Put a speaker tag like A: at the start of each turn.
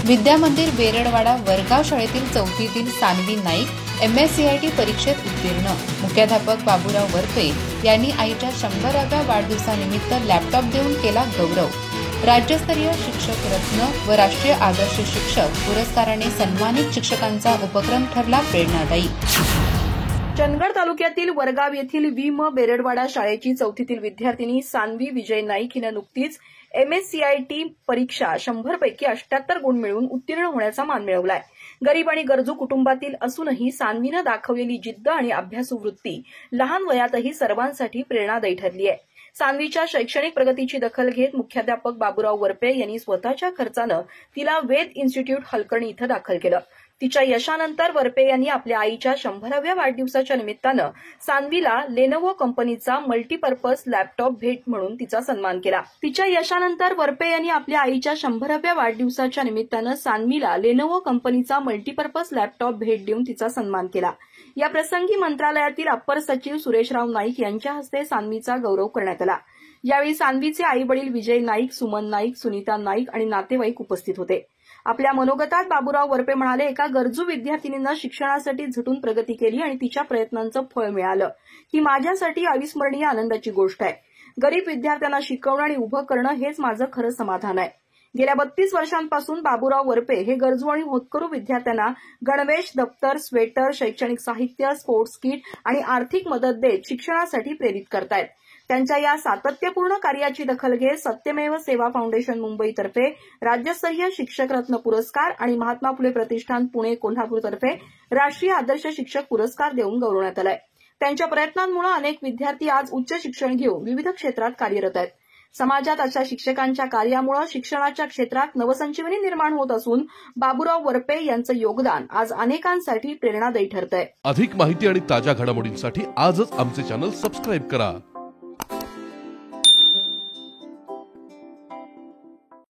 A: विद्यामंदिर बेरडवाडा वरगाव शाळेतील चौथीतील सान्वी नाईक MSCIT परीक्षेत उत्तीर्ण. मुख्याध्यापक बाबूराव वरपे यांनी आईच्या 100व्या वाढदिवसानिमित्त लॅपटॉप देऊन केला गौरव. राज्यस्तरीय शिक्षक रत्न व राष्ट्रीय आदर्श शिक्षक पुरस्काराने सन्मानित शिक्षकांचा उपक्रम ठरला प्रेरणादायी.
B: चंदगड तालुक्यातील वरगाव येथील म बेरडवाडा शाळेची चौथीतील विद्यार्थिनी सान्वी विजय नाईक हिनं नुकतीच MSCIT परीक्षा 100 पैकी 78 गुण मिळवून उत्तीर्ण होण्याचा मान मिळवलाय. गरीब आणि गरजू कुटुंबातील असूनही सान्वीनं दाखवलेली जिद्द आणि अभ्यासू वृत्ती लहान वयातही सर्वांसाठी प्रेरणादायी ठरली आहे. सान्वीच्या शैक्षणिक प्रगतीची दखल घेत मुख्याध्यापक बाबूराव वरपे यांनी स्वतःच्या खर्चानं तिला वेद इन्स्टिट्यूट हलकर्णी इथं दाखल केलं. तिच्या यशानंतर वरपे यांनी आपल्या आईच्या 100व्या वाढदिवसाच्या निमित्तानं सान्वीला लेनोव्हो कंपनीचा मल्टीपर्पज लॅपटॉप भेट म्हणून तिचा सन्मान केला. तिच्या यशानंतर वरपे यांनी आपल्या आईच्या 100व्या वाढदिवसाच्या निमित्तानं सान्वीला लेनोव्हो कंपनीचा मल्टीपर्पज लॅपटॉप भेट देऊन तिचा सन्मान केला. या प्रसंगी मंत्रालयातील अप्पर सचिव सुरेशराव नाईक यांच्या हस्ते सान्वीचा गौरव करण्यात आला. यावेळी सान्वीचे आई वडील विजय नाईक, सुमन नाईक, सुनीता नाईक आणि नातेवाईक उपस्थित होते. आपल्या मनोगतात बाबूराव वरपे म्हणाले, एका गरजू विद्यार्थिनीनं शिक्षणासाठी झटून प्रगती केली आणि तिच्या प्रयत्नांचं फळ मिळालं. ही माझ्यासाठी अविस्मरणीय आनंदाची गोष्ट आहे. गरीब विद्यार्थ्यांना शिकवणं आणि उभं करणं हेच माझं खरं समाधान आहे. गेल्या 32 वर्षांपासून बाबूराव वरपे हे गरजू आणि होतकरू विद्यार्थ्यांना गणवेश, दप्तर, स्वेटर, शैक्षणिक साहित्य, स्पोर्ट्स किट आणि आर्थिक मदत देत शिक्षणासाठी प्रेरित करतायत. त्यांच्या या सातत्यपूर्ण कार्याची दखल घेत सत्यमेव सेवा फाउंडेशन मुंबईतर्फे राज्यस्तरीय शिक्षक रत्न पुरस्कार आणि महात्मा फुले प्रतिष्ठान पुणे कोल्हापूरतर्फे राष्ट्रीय आदर्श शिक्षक पुरस्कार देऊन गौरवण्यात आलाय. त्यांच्या प्रयत्नांमुळे अनेक विद्यार्थी आज उच्च शिक्षण घेऊन विविध क्षेत्रात कार्यरत आहेत. समाजात अशा शिक्षकांच्या कार्यामुळे शिक्षणाच्या क्षेत्रात नवसंजीवनी निर्माण होत असून बाबूराव वरपे यांचं योगदान आज अनेकांसाठी प्रेरणादायी ठरतंय.
C: अधिक माहिती आणि ताज्या घडामोडींसाठी आजच आमचे चॅनल सबस्क्राईब करा.